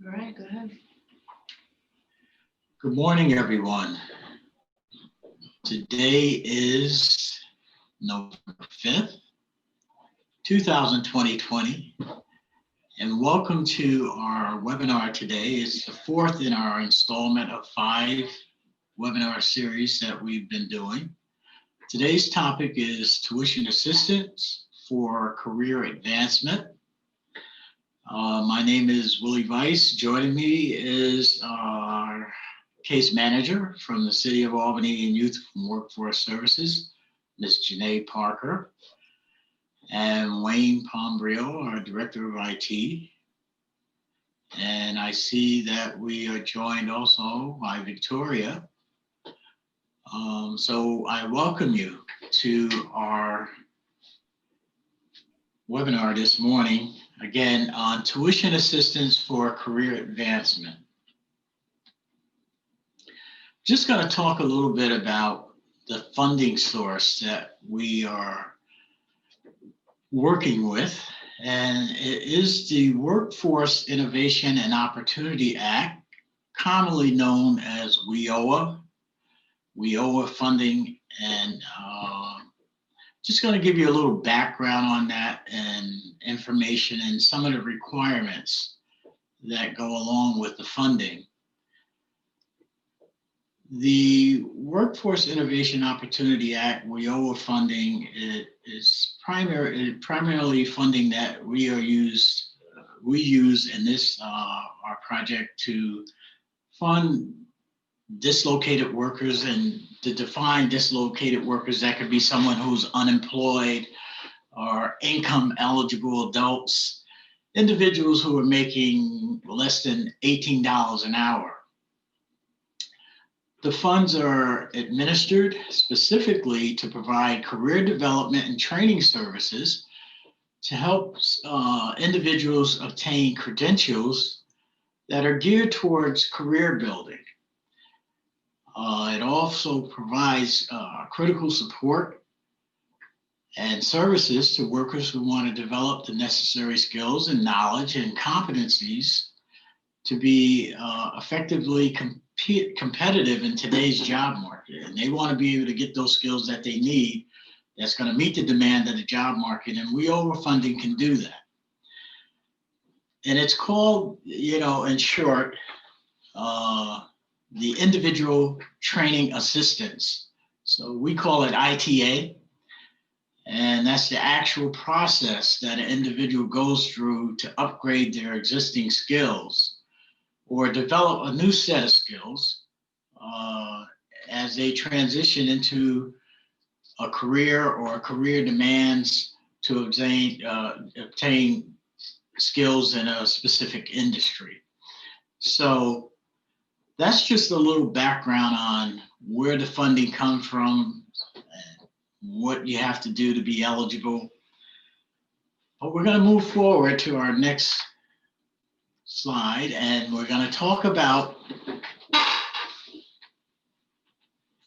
All right, go ahead. Good morning, everyone. Today is November 5th, 2020, and welcome to our webinar today. It's the fourth in our installment of 5 webinar series that we've been doing. Today's topic is tuition assistance for career advancement. My name is Willie Weiss. Joining me is our case manager from the City of Albany and Youth from Workforce Services, Ms. Janae Parker, and Wayne Pombrio, our Director of IT. And I see that we are joined also by Victoria. So I welcome you to our webinar this morning, again, on tuition assistance for career advancement. Just going to talk a little bit about the funding source that we are working with, and it is the Workforce Innovation and Opportunity Act, commonly known as WIOA Funding, and just going to give you a little background on that and information and some of the requirements that go along with the funding. The Workforce Innovation Opportunity Act, WIOA funding, is primarily funding that we use in this our project to fund dislocated workers. And to define dislocated workers, that could be someone who's unemployed or income eligible adults, individuals who are making less than $18 an hour. The funds are administered specifically to provide career development and training services to help individuals obtain credentials that are geared towards career building. It also provides critical support and services to workers who want to develop the necessary skills and knowledge and competencies to be effectively competitive in today's job market. And they want to be able to get those skills that they need that's going to meet the demand of the job market, and WIOA funding can do that. And it's called, in short, the Individual Training Assistance. So we call it ITA, and that's the actual process that an individual goes through to upgrade their existing skills or develop a new set of skills as they transition into a career or career demands to obtain skills in a specific industry. So that's just a little background on where the funding comes from and what you have to do to be eligible. But we're going to move forward to our next slide, and we're going to talk about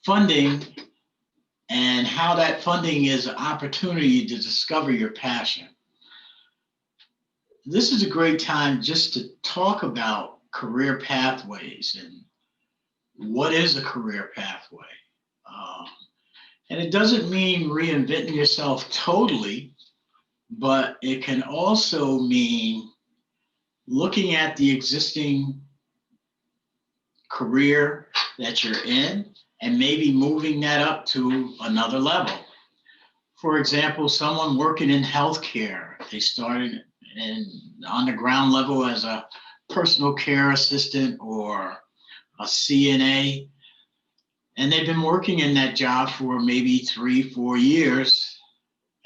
funding and how that funding is an opportunity to discover your passion. This is a great time just to talk about career pathways and what is a career pathway. And it doesn't mean reinventing yourself totally, but it can also mean looking at the existing career that you're in and maybe moving that up to another level. For example, someone working in healthcare, they started on the ground level as a personal care assistant or a CNA, and they've been working in that job for maybe 3-4 years,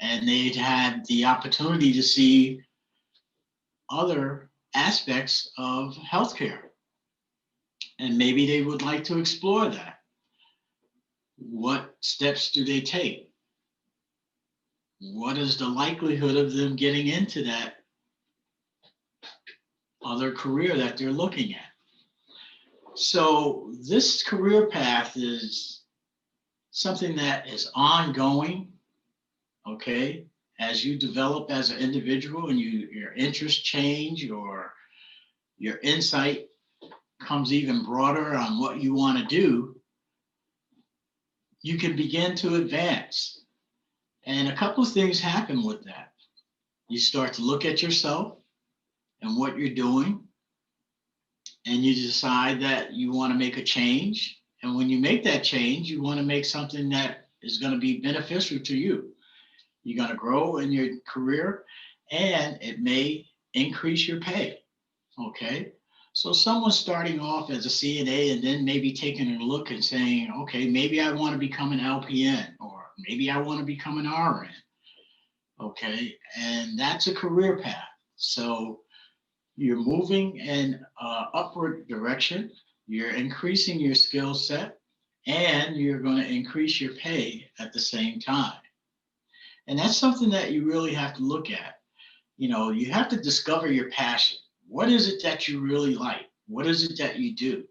and they'd had the opportunity to see other aspects of healthcare, and maybe they would like to explore that. What steps do they take? What is the likelihood of them getting into that other career that they're looking at? So this career path is something that is ongoing, okay? As you develop as an individual and your interests change, or your insight comes even broader on what you want to do, you can begin to advance. And a couple of things happen with that. You start to look at yourself and what you're doing, and you decide that you want to make a change. And when you make that change, you want to make something that is going to be beneficial to you. You're going to grow in your career, and it may increase your pay. Okay. So someone starting off as a CNA and then maybe taking a look and saying, okay, maybe I want to become an LPN, or maybe I want to become an RN. Okay. And that's a career path. So you're moving in upward direction. You're increasing your skill set, and you're going to increase your pay at the same time. And that's something that you really have to look at. You know, you have to discover your passion. What is it that you really like? What is it that you do?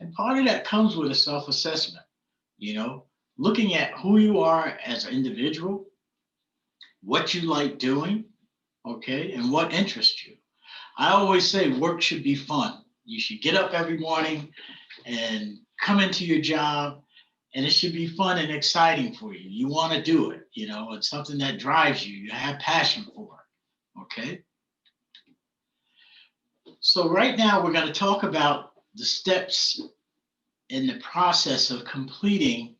And part of that comes with a self-assessment, you know, looking at who you are as an individual, what you like doing, okay, and what interests you. I always say work should be fun. You should get up every morning and come into your job, and it should be fun and exciting for you. You want to do it, you know, it's something that drives you. You have passion for it, okay? So right now we're going to talk about the steps in the process of completing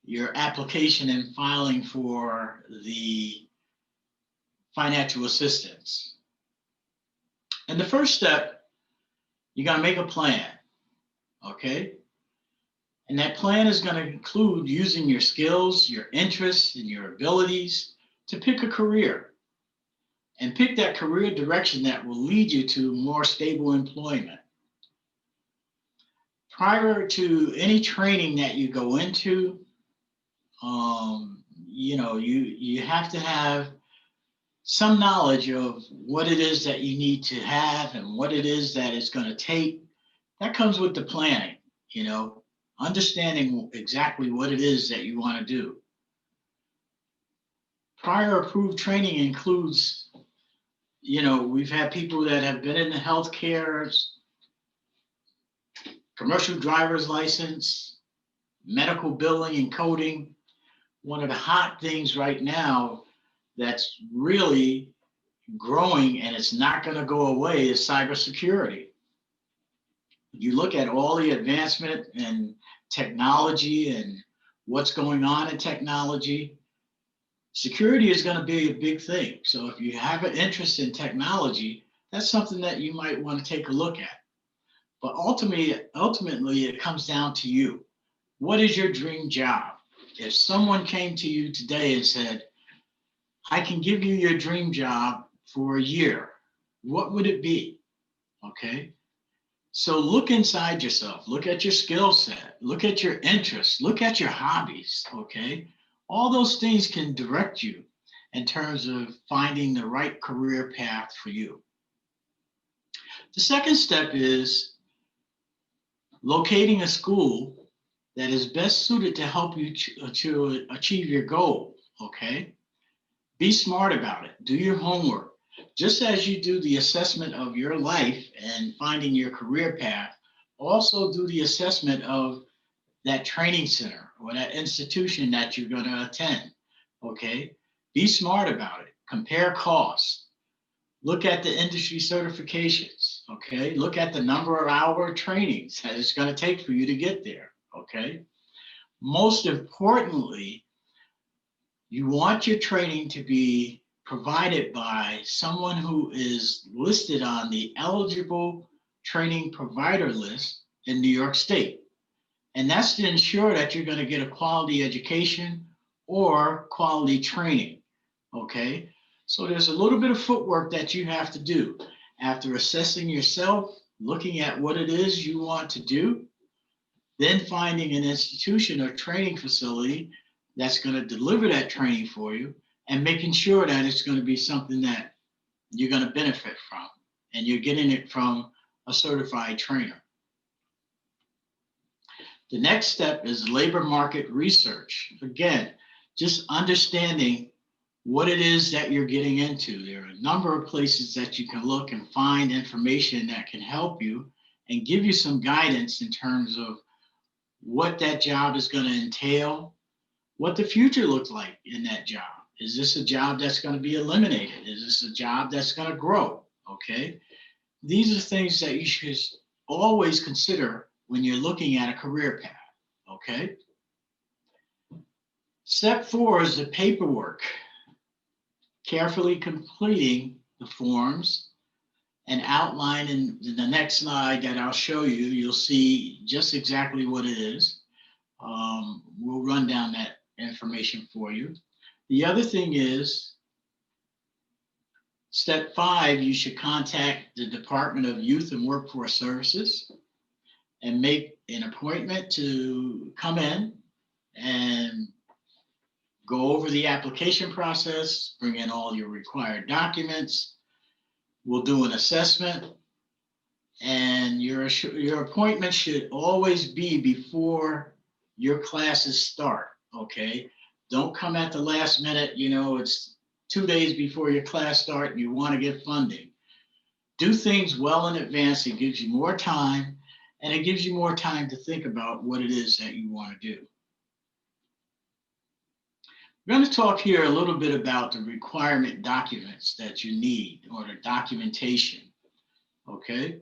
your application and filing for the financial assistance. And the first step, you got to make a plan, okay? And that plan is going to include using your skills, your interests, and your abilities to pick a career, and pick that career direction that will lead you to more stable employment. Prior to any training that you go into, you know, you have to have some knowledge of what it is that you need to have and what it is that it's going to take. That comes with the planning, you know, understanding exactly what it is that you want to do. Prior approved training includes, you know, we've had people that have been in the healthcare, commercial driver's license, medical billing and coding. One of the hot things right now that's really growing, and it's not going to go away, is cybersecurity. You look at all the advancement in technology and what's going on in technology, security is going to be a big thing. So if you have an interest in technology, that's something that you might want to take a look at. But ultimately, it comes down to you. What is your dream job? If someone came to you today and said, I can give you your dream job for a year, what would it be? Okay. So look inside yourself, look at your skill set, look at your interests, look at your hobbies, okay? All those things can direct you in terms of finding the right career path for you. The second step is locating a school that is best suited to help you to achieve your goal, okay? Be smart about it, do your homework. Just as you do the assessment of your life and finding your career path, also do the assessment of that training center or that institution that you're going to attend, okay? Be smart about it. Compare costs. Look at the industry certifications, okay? Look at the number of hour trainings that it's going to take for you to get there, okay? Most importantly, you want your training to be provided by someone who is listed on the eligible training provider list in New York State. And that's to ensure that you're going to get a quality education or quality training, okay? So there's a little bit of footwork that you have to do after assessing yourself, looking at what it is you want to do, then finding an institution or training facility that's going to deliver that training for you, and making sure that it's going to be something that you're going to benefit from, and you're getting it from a certified trainer. The next step is labor market research. Again, just understanding what it is that you're getting into. There are a number of places that you can look and find information that can help you and give you some guidance in terms of what that job is going to entail, what the future looks like in that job. Is this a job that's going to be eliminated? Is this a job that's going to grow? Okay. These are things that you should always consider when you're looking at a career path. Okay. Step 4 is the paperwork. Carefully completing the forms and outline in the next slide that I'll show you, you'll see just exactly what it is. We'll run down that information for you. The other thing is, step 5, you should contact the Department of Youth and Workforce Services and make an appointment to come in and go over the application process, bring in all your required documents. We'll do an assessment, and your appointment should always be before your classes start, okay? Don't come at the last minute, you know, it's 2 days before your class start and you want to get funding. Do things well in advance. It gives you more time, and it gives you more time to think about what it is that you want to do. We're going to talk here a little bit about the requirement documents that you need, or the documentation, okay?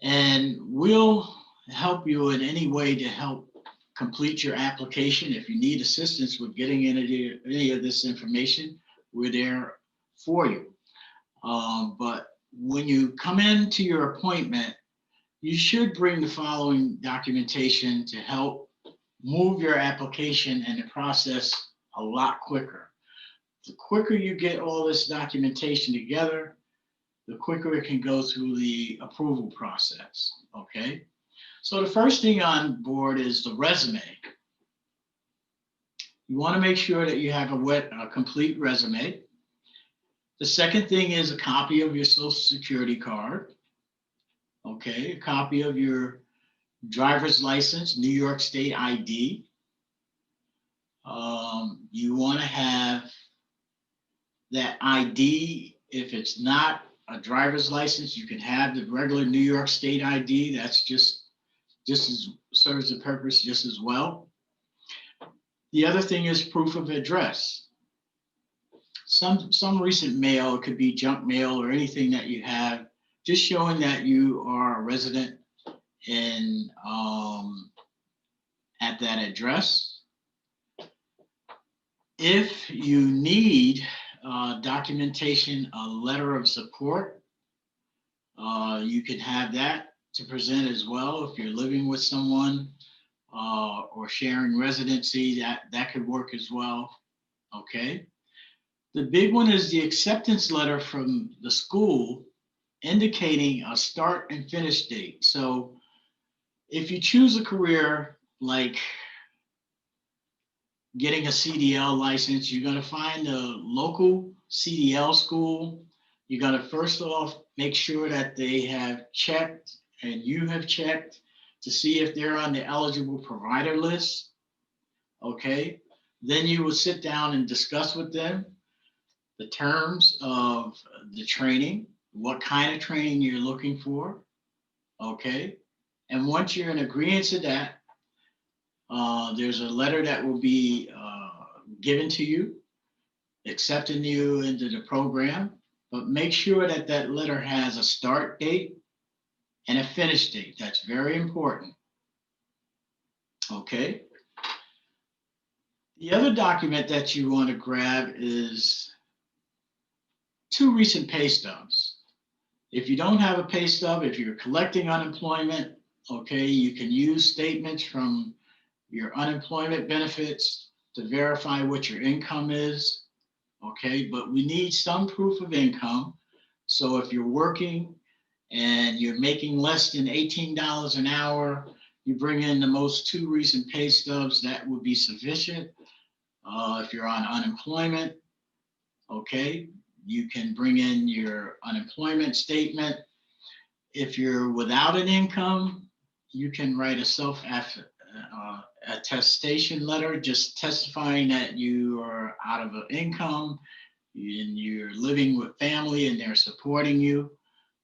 And we'll help you in any way to help complete your application. If you need assistance with getting any of this information, we're there for you. But when you come into your appointment, you should bring the following documentation to help move your application and the process a lot quicker. The quicker you get all this documentation together, the quicker it can go through the approval process, okay? So the first thing on board is the resume. You want to make sure that you have a complete resume. The second thing is a copy of your Social Security card, okay? A copy of your driver's license, New York State ID. You want to have that ID. If it's not a driver's license, you can have the regular New York State ID. That's just as serves the purpose just as well. The other thing is proof of address. Some recent mail, it could be junk mail or anything that you have, just showing that you are a resident in at that address. If you need documentation, a letter of support, you can have that to present as well. If you're living with someone or sharing residency, that could work as well, okay? The big one is the acceptance letter from the school indicating a start and finish date. So if you choose a career like getting a CDL license, you're going to find a local CDL school. You're going to first off make sure that they have checked and you have checked to see if they're on the eligible provider list, okay? Then you will sit down and discuss with them the terms of the training, what kind of training you're looking for, okay? And once you're in agreement to that, there's a letter that will be given to you, accepting you into the program, but make sure that that letter has a start date and a finish date. That's very important, okay? The other document that you want to grab is 2 recent pay stubs. If you don't have a pay stub, if you're collecting unemployment, okay, you can use statements from your unemployment benefits to verify what your income is, okay? But we need some proof of income. So if you're working and you're making less than $18 an hour, you bring in the most 2 recent pay stubs, that would be sufficient. If you're on unemployment, okay, you can bring in your unemployment statement. If you're without an income, you can write a attestation letter, just testifying that you are out of an income and you're living with family and they're supporting you,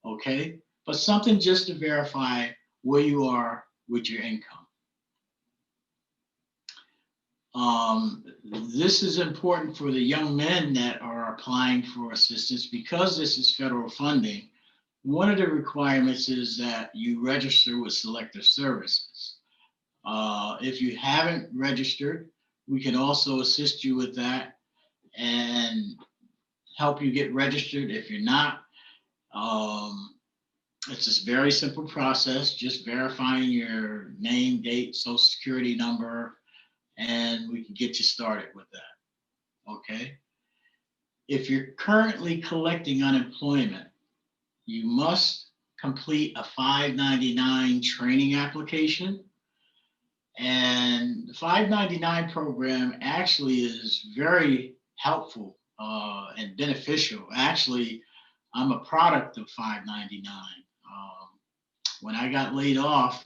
okay? But something just to verify where you are with your income. This is important for the young men that are applying for assistance because this is federal funding. One of the requirements is that you register with Selective Services. If you haven't registered, we can also assist you with that and help you get registered. If you're not, it's a very simple process, just verifying your name, date, social security number, and we can get you started with that, okay? If you're currently collecting unemployment, you must complete a 599 training application. And the 599 program actually is very helpful and beneficial. Actually, I'm a product of 599. When I got laid off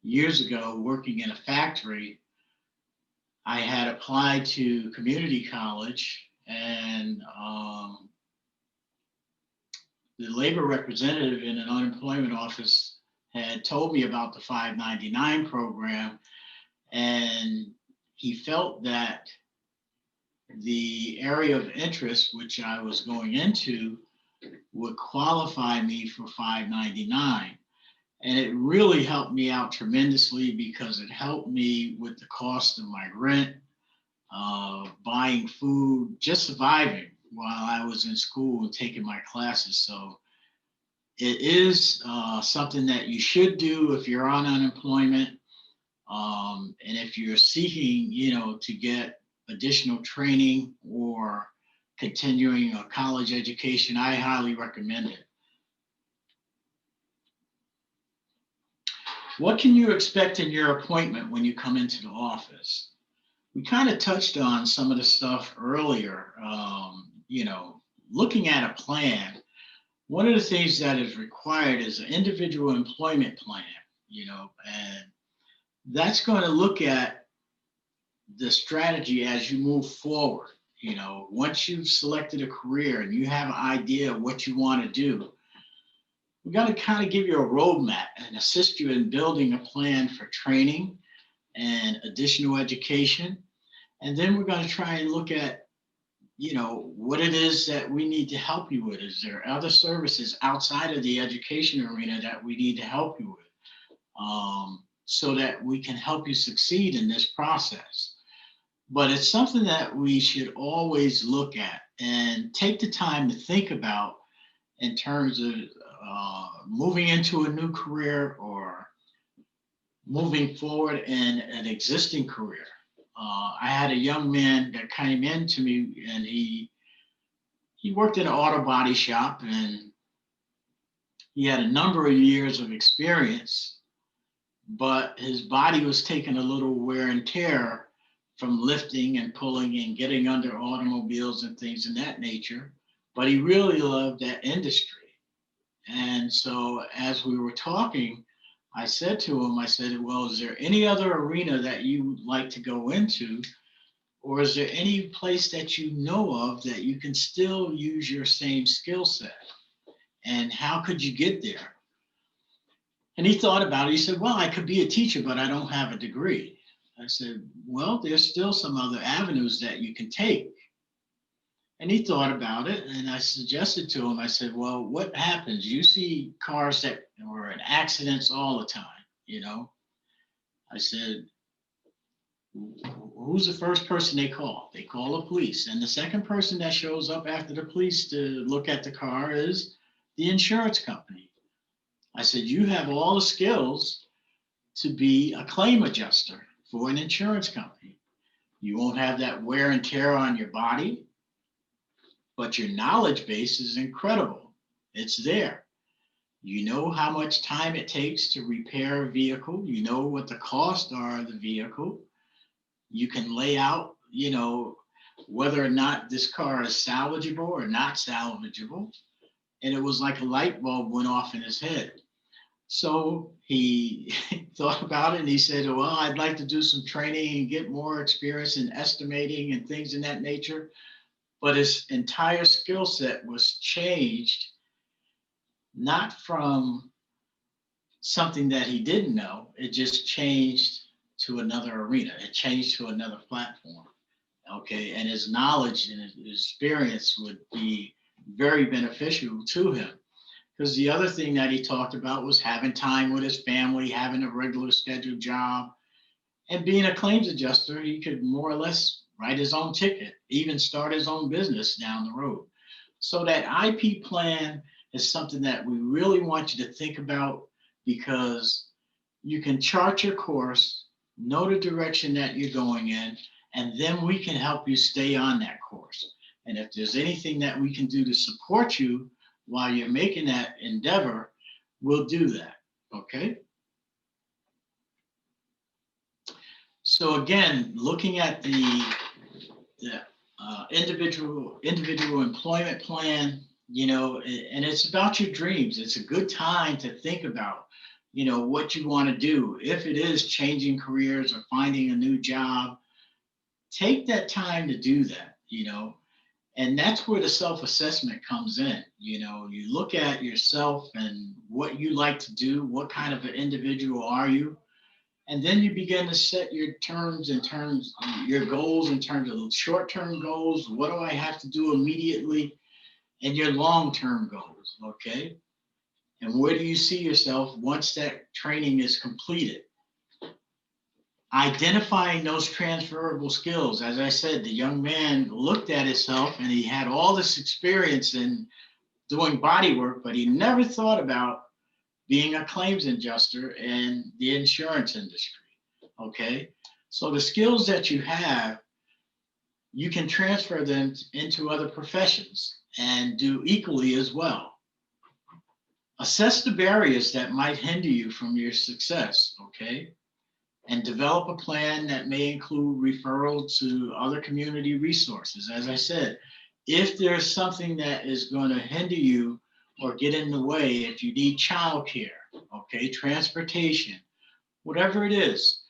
years ago working in a factory, I had applied to community college, and the labor representative in an unemployment office had told me about the 599 program, and he felt that the area of interest which I was going into would qualify me for 599. And it really helped me out tremendously because it helped me with the cost of my rent, buying food, just surviving while I was in school and taking my classes. So it is something that you should do if you're on unemployment. And if you're seeking, to get additional training or continuing a college education, I highly recommend it. What can you expect in your appointment when you come into the office? We kind of touched on some of the stuff earlier. Looking at a plan, one of the things that is required is an individual employment plan, and that's going to look at the strategy as you move forward. Once you've selected a career and you have an idea of what you want to do, we got to kind of give you a roadmap and assist you in building a plan for training and additional education. And then we're going to try and look at, what it is that we need to help you with. Is there other services outside of the education arena that we need to help you with, so that we can help you succeed in this process? But it's something that we should always look at and take the time to think about in terms of moving into a new career or moving forward in an existing career. I had a young man that came in to me, and he worked in an auto body shop, and he had a number of years of experience, but his body was taking a little wear and tear from lifting and pulling and getting under automobiles and things of that nature. But he really loved that industry. And so as we were talking, I said to him, well, is there any other arena that you would like to go into? Or is there any place that you know of that you can still use your same skill set? And how could you get there? And he thought about it. He said, well, I could be a teacher, but I don't have a degree. I said, well, there's still some other avenues that you can take. And he thought about it, and I suggested to him, I said, well, what happens? You see cars that are in accidents all the time, I said, who's the first person they call? They call the police. And the second person that shows up after the police to look at the car is the insurance company. I said, you have all the skills to be a claim adjuster for an insurance company. You won't have that wear and tear on your body, but your knowledge base is incredible. It's there. You know how much time it takes to repair a vehicle. You know what the costs are of the vehicle. You can lay out, whether or not this car is salvageable or not salvageable. And it was like a light bulb went off in his head. So he thought about it and he said, well, I'd like to do some training and get more experience in estimating and things in that nature. But his entire skill set was changed, not from something that he didn't know, it just changed to another arena. It changed to another platform. Okay. And his knowledge and his experience would be very beneficial to him. Because the other thing that he talked about was having time with his family, having a regular scheduled job, and being a claims adjuster, he could more or less write his own ticket, even start his own business down the road. So that IP plan is something that we really want you to think about, because you can chart your course, know the direction that you're going in, and then we can help you stay on that course. And if there's anything that we can do to support you while you're making that endeavor, we'll do that. Okay. So again, looking at the individual employment plan, and it's about your dreams. It's a good time to think about, what you want to do. If it is changing careers or finding a new job, take that time to do that, and that's where the self-assessment comes in. You look at yourself and what you like to do, what kind of an individual are you? And then you begin to set your your goals in terms of short-term goals. What do I have to do immediately? And your long-term goals, okay? And where do you see yourself once that training is completed? Identifying those transferable skills. As I said, the young man looked at himself and he had all this experience in doing body work, but he never thought about being a claims adjuster in the insurance industry. Okay. So the skills that you have, you can transfer them into other professions and do equally as well. Assess the barriers that might hinder you from your success. Okay. And develop a plan that may include referral to other community resources. As I said, if there's something that is going to hinder you or get in the way, if you need childcare, okay, transportation, whatever it is,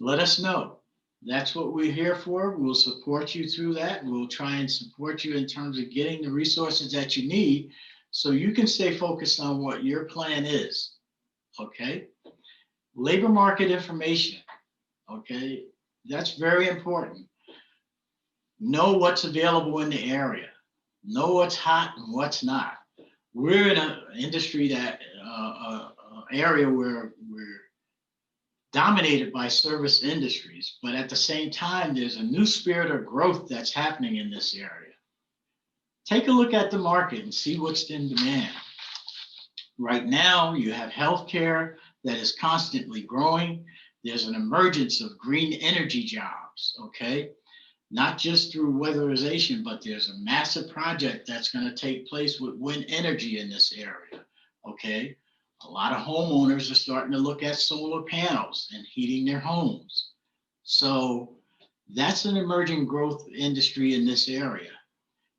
let us know. That's what we're here for. We'll support you through that. We'll try and support you in terms of getting the resources that you need so you can stay focused on what your plan is. Okay. Labor market information. Okay. That's very important. Know what's available in the area. Know what's hot and what's not. We're in an industry that area where we're dominated by service industries, but at the same time, there's a new spirit of growth that's happening in this area. Take a look at the market and see what's in demand. Right now, you have healthcare that is constantly growing. There's an emergence of green energy jobs, okay? Not just through weatherization, but there's a massive project that's going to take place with wind energy in this area, okay? A lot of homeowners are starting to look at solar panels and heating their homes. So that's an emerging growth industry in this area.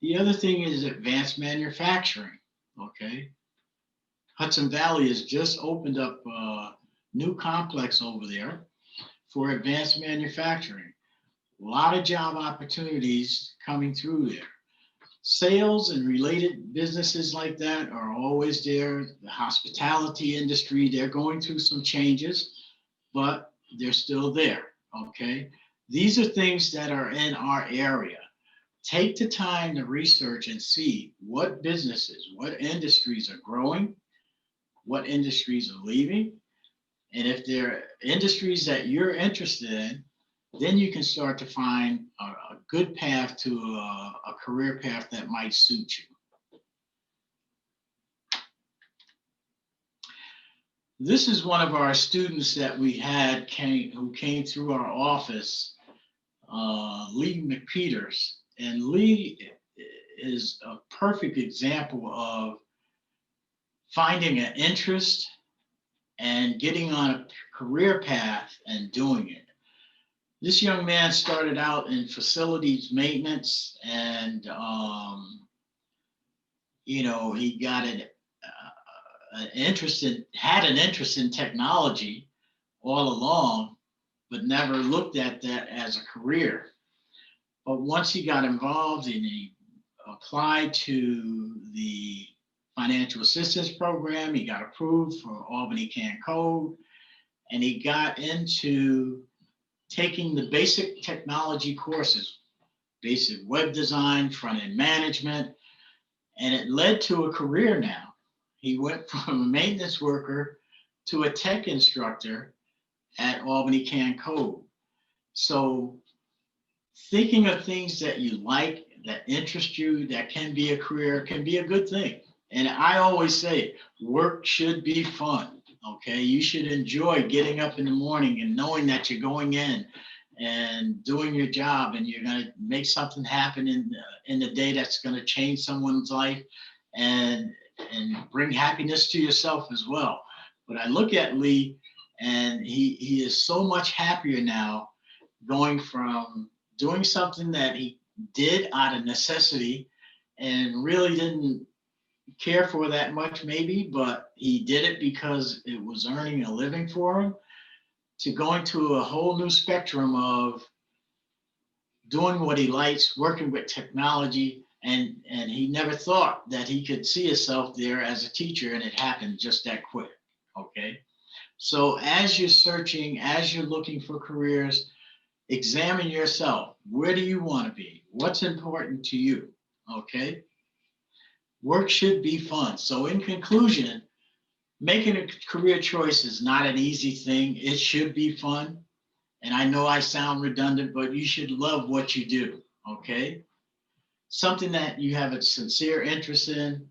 The other thing is advanced manufacturing, okay? Hudson Valley has just opened up a new complex over there for advanced manufacturing. A lot of job opportunities coming through there. Sales and related businesses like that are always there. The hospitality industry, they're going through some changes, but they're still there, okay? These are things that are in our area. Take the time to research and see what businesses, what industries are growing, what industries are leaving, and if there are industries that you're interested in, then you can start to find a good path to a career path that might suit you. This is one of our students that we had who came through our office, Lee McPeters. And Lee is a perfect example of finding an interest and getting on a career path and doing it. This young man started out in facilities maintenance, and he got had an interest in technology all along, but never looked at that as a career. But once he got involved and he applied to the financial assistance program, he got approved for Albany Can Code, and he got into taking the basic technology courses, basic web design, front-end management, and it led to a career now. He went from a maintenance worker to a tech instructor at Albany Can Code. So thinking of things that you like, that interest you, that can be a career, can be a good thing. And I always say, work should be fun, okay? You should enjoy getting up in the morning and knowing that you're going in and doing your job and you're gonna make something happen in the day that's gonna change someone's life and bring happiness to yourself as well. But I look at Lee and he is so much happier now, going from doing something that he did out of necessity and really didn't care for that much maybe, but he did it because it was earning a living for him, to going to a whole new spectrum of doing what he likes, working with technology, and he never thought that he could see himself there as a teacher, and it happened just that quick, okay? So as you're searching, as you're looking for careers, examine yourself. Where do you want to be? What's important to you, okay? Work should be fun. So in conclusion, making a career choice is not an easy thing. It should be fun. And I know I sound redundant, but you should love what you do, okay? Something that you have a sincere interest in.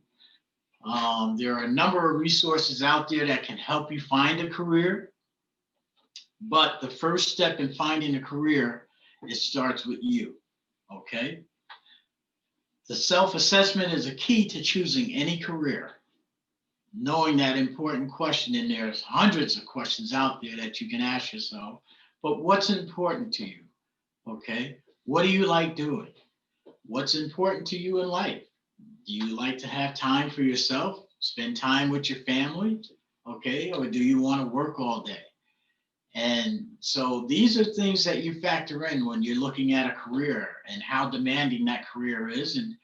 There are a number of resources out there that can help you find a career. But the first step in finding a career, it starts with you, okay? The self-assessment is a key to choosing any career. Knowing that important question, and there's hundreds of questions out there that you can ask yourself, but what's important to you, okay? What do you like doing? What's important to you in life? Do you like to have time for yourself, spend time with your family, okay? Or do you want to work all day? And so these are things that you factor in when you're looking at a career and how demanding that career is and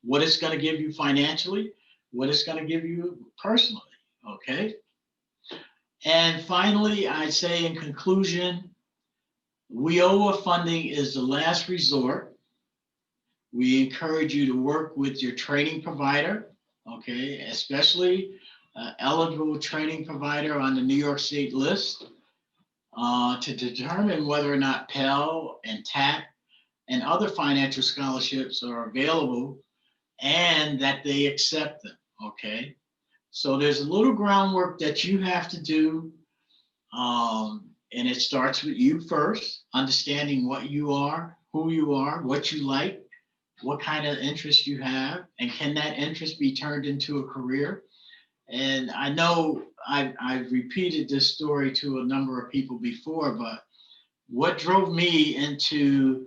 what it's going to give you financially, what it's going to give you personally, okay? And finally, I say in conclusion, WIOA funding is the last resort. We encourage you to work with your training provider, okay, especially eligible training provider on the New York State list, to determine whether or not Pell and TAP and other financial scholarships are available and that they accept them, okay? So there's a little groundwork that you have to do, and it starts with you first, understanding what you are, who you are, what you like, what kind of interest you have, and can that interest be turned into a career? And I know I've repeated this story to a number of people before, but what drove me into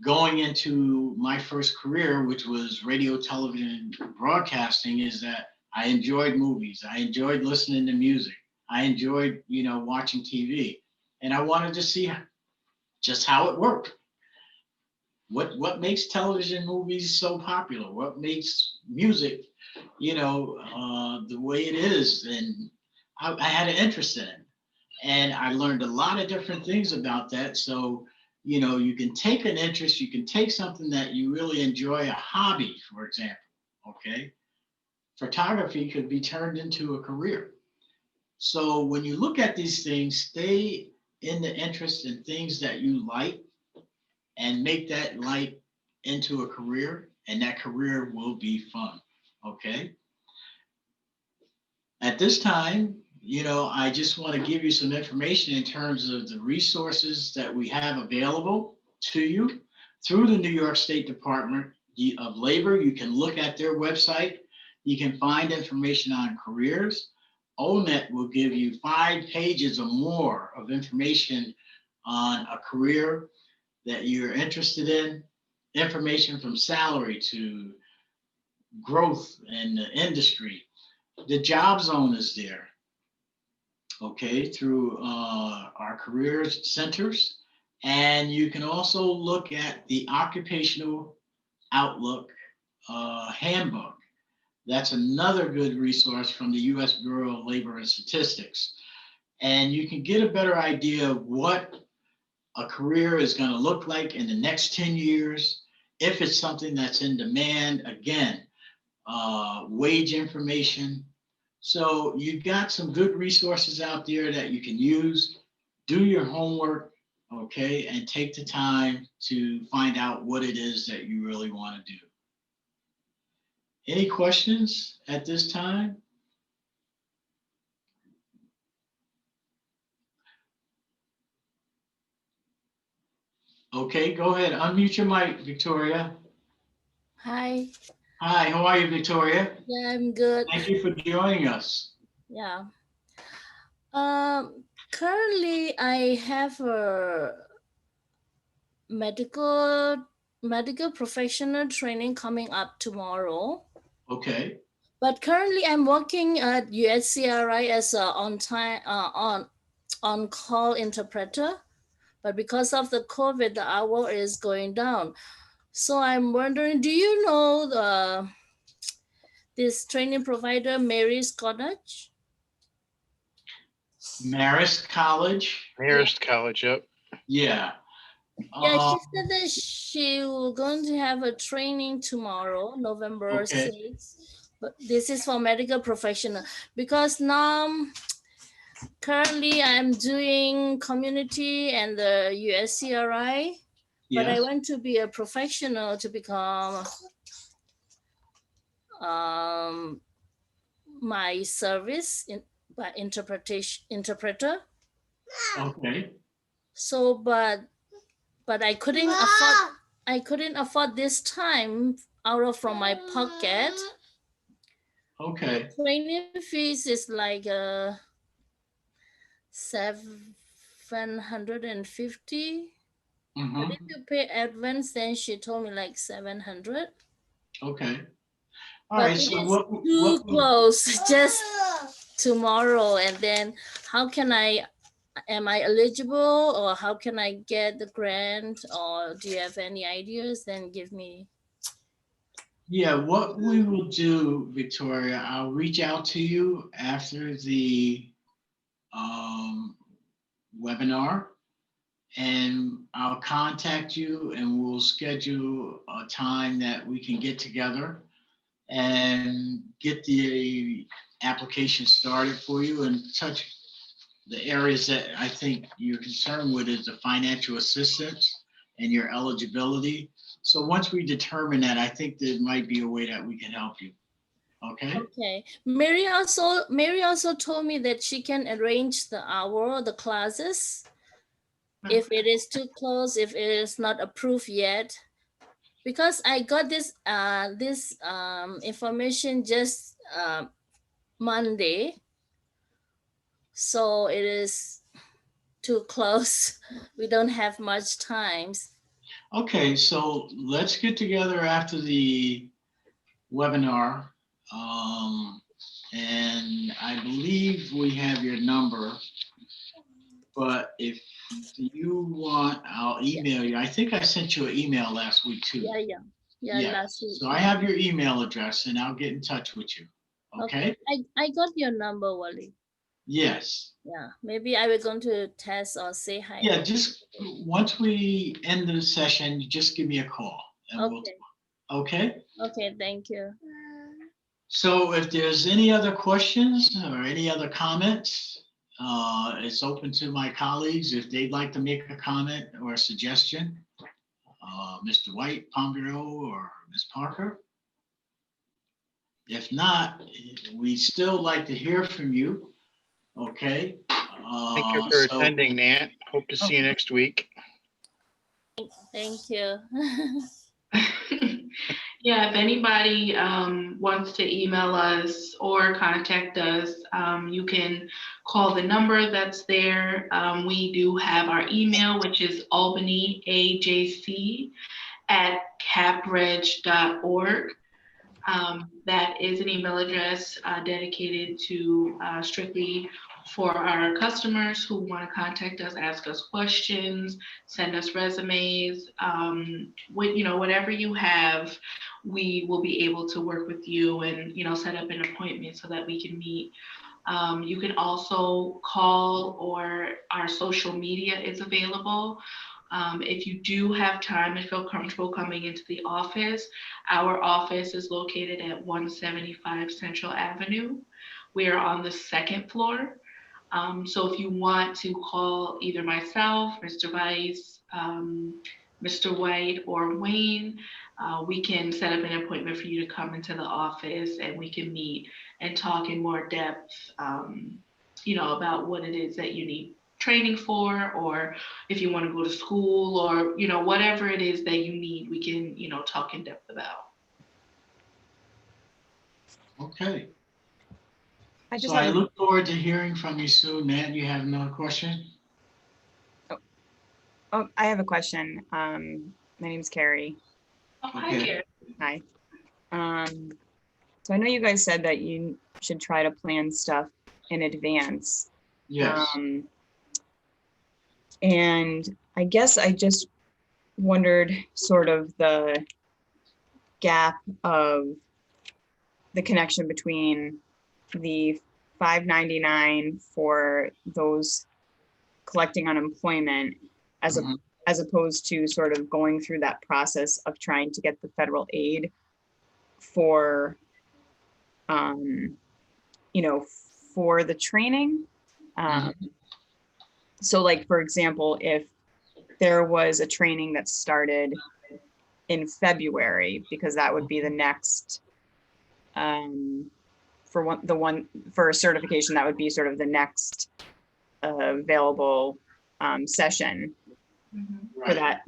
going into my first career, which was radio, television, broadcasting, is that I enjoyed movies. I enjoyed listening to music. I enjoyed, watching TV. And I wanted to see just how it worked. What makes television movies so popular? What makes music, the way it is? And I had an interest in it. And I learned a lot of different things about that. So, you can take an interest, you can take something that you really enjoy, a hobby, for example, okay? Photography could be turned into a career. So when you look at these things, stay in the interest in things that you like and make that like into a career, and that career will be fun, okay? At this time, I just want to give you some information in terms of the resources that we have available to you through the New York State Department of Labor. You can look at their website. You can find information on careers. ONET will give you 5 pages or more of information on a career that you're interested in, information from salary to growth in the industry, The job zone is there, okay, through our careers centers. And you can also look at the occupational outlook handbook. That's another good resource from the US Bureau of Labor and Statistics. And you can get a better idea of what a career is going to look like in the next 10 years, if it's something that's in demand. Again, wage information. So you've got some good resources out there that you can use. Do your homework, okay, and take the time to find out what it is that you really want to do. Any questions at this time? Okay, go ahead. Unmute your mic, Victoria. Hi. Hi, how are you, Victoria? Yeah, I'm good. Thank you for joining us. Yeah. Currently, I have a medical professional training coming up tomorrow. Okay. But currently, I'm working at USCRI as a on call interpreter. But because of the COVID, the hour is going down. So I'm wondering, do you know this training provider, Mary's College? Marist College. Marist College, yep. Yeah. Yeah, she said that she will going to have a training tomorrow, November 6th. But this is for medical professional because now currently I'm doing community and the USCRI, but I want to be a professional to become my service by interpreter. Okay. So, but I couldn't afford this time out from my pocket. Okay. Training fees is like 750. But if you pay advance, then she told me like 700. Okay. All but right. So what too close, just tomorrow. And then how can am I eligible, or how can I get the grant, or do you have any ideas? Then give me. Yeah, what we will do, Victoria, I'll reach out to you after the webinar, and I'll contact you, and we'll schedule a time that we can get together and get the application started for you and touch the areas that I think you're concerned with is the financial assistance and your eligibility. So once we determine that, I think there might be a way that we can help you. Okay. Okay. Mary also told me that she can arrange the classes if it is too close, if it is not approved yet. Because I got this information just Monday, so it is too close. We don't have much time. Okay, so let's get together after the webinar. And I believe we have your number, but if you want, I'll email you. I think I sent you an email last week too. Yeah, last week. So I have your email address and I'll get in touch with you. Okay. I got your number, Wally. Yes. Yeah, maybe I will going to test or say hi. Yeah, just once we end the session, just give me a call. And okay. Okay, thank you. So if there's any other questions or any other comments, it's open to my colleagues if they'd like to make a comment or a suggestion. Mr. White, Pombero, or Ms. Parker. If not, we'd still like to hear from you. Okay. Thank you for attending, Nat. Hope to see you next week. Thank you. Yeah, if anybody wants to email us or contact us, you can call the number that's there. We do have our email, which is albanyajc@capreg.org. That is an email address dedicated to strictly for our customers who want to contact us, ask us questions, send us resumes, whatever you have, we will be able to work with you and, set up an appointment so that we can meet. You can also call, or our social media is available. If you do have time and feel comfortable coming into the office, our office is located at 175 Central Avenue. We are on the second floor. So if you want to call either myself, Mr. Weiss, Mr. White, or Wayne, we can set up an appointment for you to come into the office and we can meet and talk in more depth, about what it is that you need training for, or if you want to go to school, or, whatever it is that you need, we can, talk in depth about. Okay. I I look forward to hearing from you soon. Nat, you have another question? Oh, I have a question. My name's Carrie. Oh, hi, Carrie. Hi. So I know you guys said that you should try to plan stuff in advance. Yes. And I guess I just wondered sort of the gap of the connection between the $5.99 for those collecting unemployment as opposed to sort of going through that process of trying to get the federal aid for for the training. So like, for example, if there was a training that started in February, because that would be the next for a certification, that would be sort of the next available session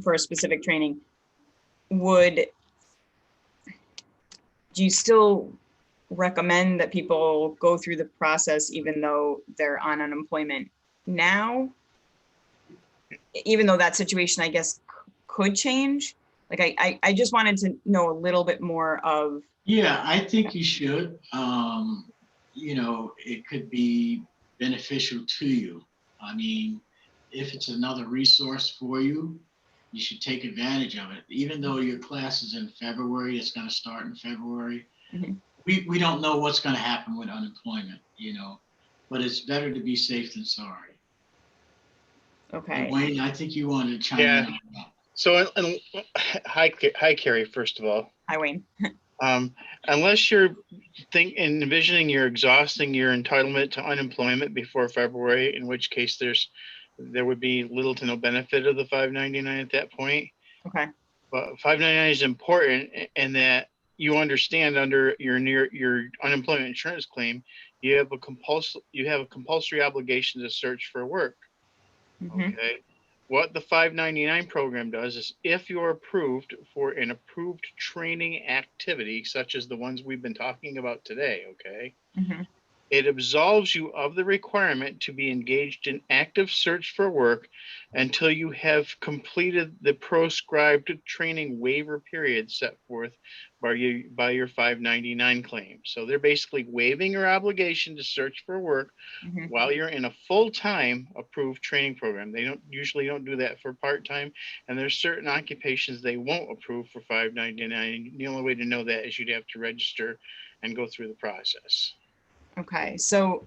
for a specific training. Do you still recommend that people go through the process even though they're on unemployment now? Even though that situation, I guess, could change? Like, I just wanted to know a little bit more of. Yeah, I think you should. It could be beneficial to you. I mean, if it's another resource for you, you should take advantage of it. Even though your class is in February, it's going to start in February. We don't know what's going to happen with unemployment, but it's better to be safe than sorry. Okay. Wayne, I think you wanted to chime in on that. So, hi, Carrie, first of all. Hi, Wayne. Unless you're envisioning you're exhausting your entitlement to unemployment before February, in which case there would be little to no benefit of the $5.99 at that point. Okay. But $5.99 is important in that you understand under your unemployment insurance claim, you have a compulsory obligation to search for work. Okay. What the $5.99 program does is, if you're approved for an approved training activity, such as the ones we've been talking about today, okay, it absolves you of the requirement to be engaged in active search for work until you have completed the proscribed training waiver period set forth by your $5.99 claim. So they're basically waiving your obligation to search for work while you're in a full-time approved training program. They usually don't do that for part-time, and there's certain occupations they won't approve for $5.99. The only way to know that is you'd have to register and go through the process. Okay, so,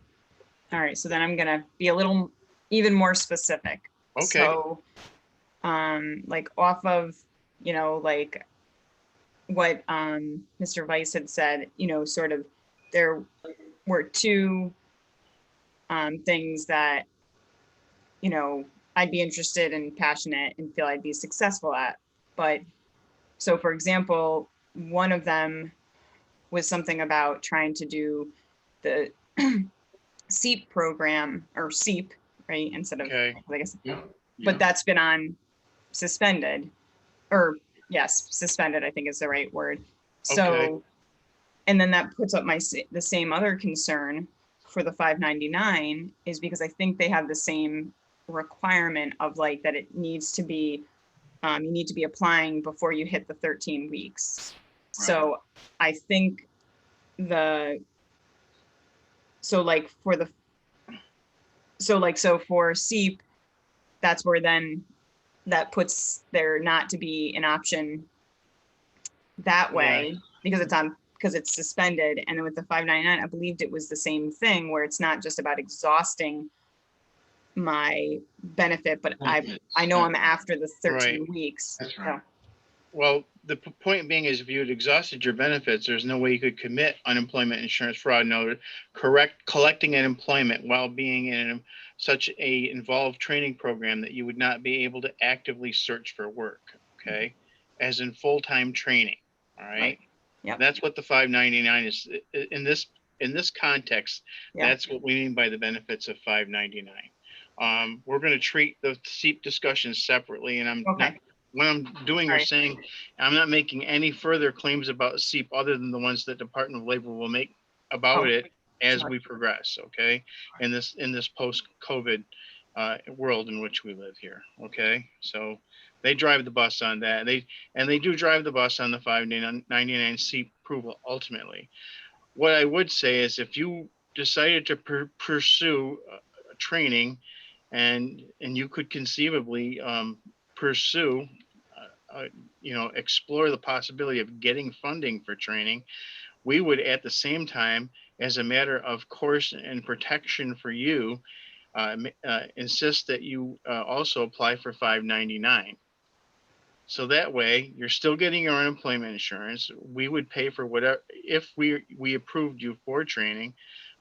all right, so then I'm gonna be a little even more specific. Okay. So, like off of, like what Mr. Weiss had said, sort of there were two things that, I'd be interested and passionate and feel I'd be successful at. But so, for example, one of them was something about trying to do the SEEP program, or SEEP, right? Instead of, I guess, but that's been on suspended, or yes, suspended, I think is the right word. So, and then that puts up the same other concern for the $5.99 is because I think they have the same requirement of like that it needs to be, you need to be applying before you hit the 13 weeks. So I think so for SEEP, that's where then that puts there not to be an option that way because it's suspended. And then with the 599, I believed it was the same thing where it's not just about exhausting my benefit, but I know I'm after the 13 weeks. That's right. Well, the point being is if you had exhausted your benefits, there's no way you could commit unemployment insurance fraud. No, collecting unemployment while being in such a involved training program that you would not be able to actively search for work. Okay, as in full-time training. All right. Yep. That's what the 599 is in this context. Yep. That's what we mean by the benefits of 599. We're going to treat the SEEP discussions separately, and I'm not. What I'm doing or saying, I'm not making any further claims about SEEP other than the ones that Department of Labor will make about it as we progress. Okay, in this post-COVID world in which we live here. Okay, so they drive the bus on that. They do drive the bus on the 599 SEEP approval ultimately. What I would say is if you decided to pursue training, and you could conceivably pursue, explore the possibility of getting funding for training, we would at the same time, as a matter of course and protection for you, insist that you also apply for 599. So that way you're still getting your unemployment insurance. We would pay for whatever, if we approved you for training,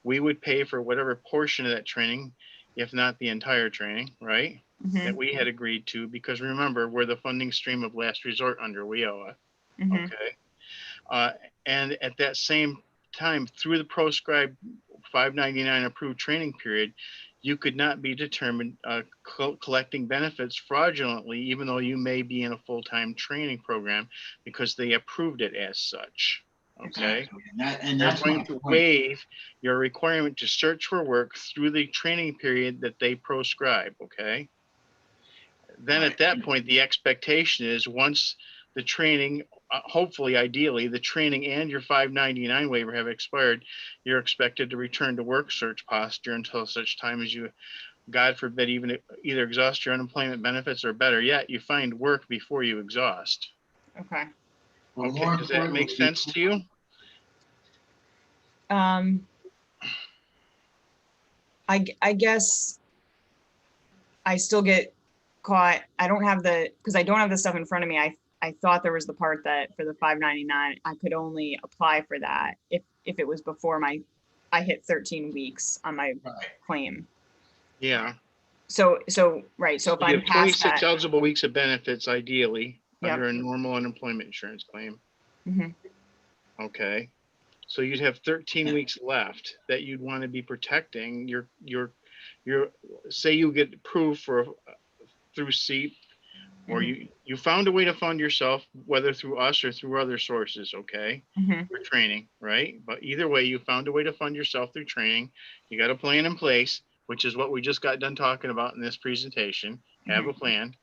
we would pay for whatever portion of that training, if not the entire training, right? That we had agreed to, because remember, we're the funding stream of last resort under WIOA. Okay. And at that same time, through the proscribed 599 approved training period, you could not be determined collecting benefits fraudulently, even though you may be in a full-time training program, because they approved it as such. Okay. Exactly. That's going to waive your requirement to search for work through the training period that they proscribe. Okay. Then at that point, the expectation is once the training, hopefully, ideally, the training and your 599 waiver have expired, you're expected to return to work search posture until such time as you, God forbid, either exhaust your unemployment benefits or better yet, you find work before you exhaust. Okay. Okay, does that make sense to you? I guess I still get caught. I don't have because I don't have the stuff in front of me. I thought there was the part that for the 599, I could only apply for that if it was before I hit 13 weeks on my claim. Yeah. So right. So if I'm past 26 that, eligible weeks of benefits, ideally, under a normal unemployment insurance claim. Okay. So you'd have 13 weeks left that you'd want to be protecting your say you get approved through SEEP, or you found a way to fund yourself, whether through us or through other sources, okay, for training, right? But either way, you found a way to fund yourself through training. You got a plan in place, which is what we just got done talking about in this presentation. Have a plan.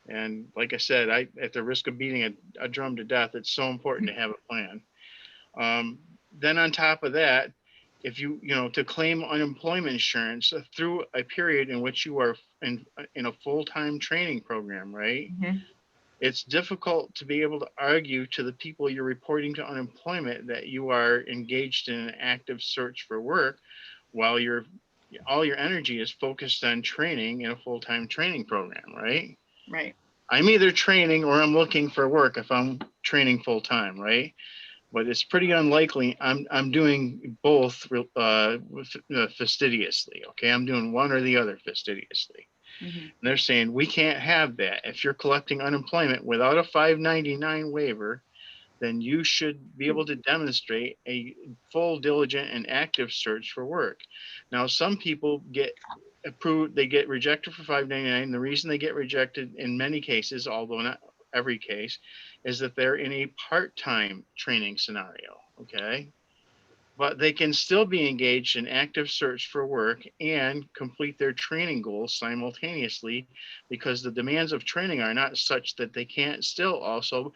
And like I said, at the risk of beating a drum to death, it's so important to have a plan. Then on top of that, if to claim unemployment insurance through a period in which you are in a full-time training program, right? It's difficult to be able to argue to the people you're reporting to unemployment that you are engaged in an active search for work while all your energy is focused on training in a full-time training program, right? Right. I'm either training or I'm looking for work if I'm training full-time, right? But it's pretty unlikely I'm doing both fastidiously. Okay, I'm doing one or the other fastidiously. And they're saying we can't have that. If you're collecting unemployment without a 599 waiver, then you should be able to demonstrate a full, diligent, and active search for work. Now, some people get approved, they get rejected for 599. The reason they get rejected in many cases, although not every case, is that they're in a part-time training scenario, okay? but they can still be engaged in active search for work and complete their training goals simultaneously, because the demands of training are not such that they can't still also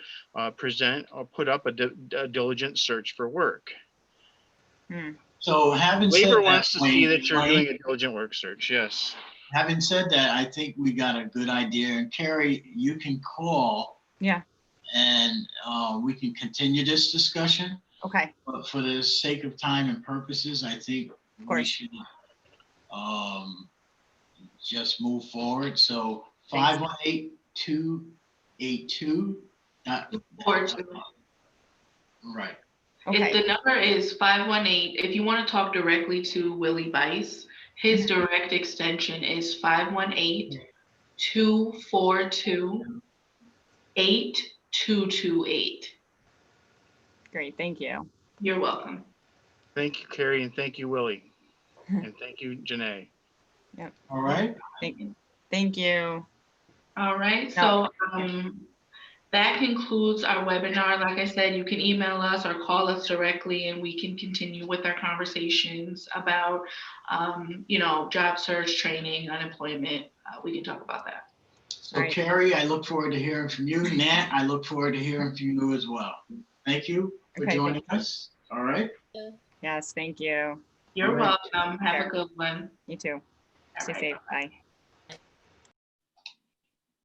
present or put up a diligent search for work. So having said Labor that, wants to see that you're Wayne, doing a diligent work search. Yes. having said that, I think we got a good idea. And Carrie, you can call. Yeah. And we can continue this discussion. Okay. But for the sake of time and purposes, I think we course. should just move forward. So Thanks. 518-282. Right. Okay. The number is 518. If you want to talk directly to Willie Bice, his direct extension is 518-242-8228. Great. Thank you. You're welcome. Thank you, Carrie, and thank you, Willie. And thank you, Janae. Yep. All right. Thank you. All right. So that concludes our webinar. Like I said, you can email us or call us directly, and we can continue with our conversations about, job search, training, unemployment. We can talk about that. So Right. Carrie, I look forward to hearing from you. Nat, I look forward to hearing from you as well. Thank you for joining us. All right. Yes. Thank you. You're All right. welcome. Have a good one. You too. All Stay right. safe. Bye.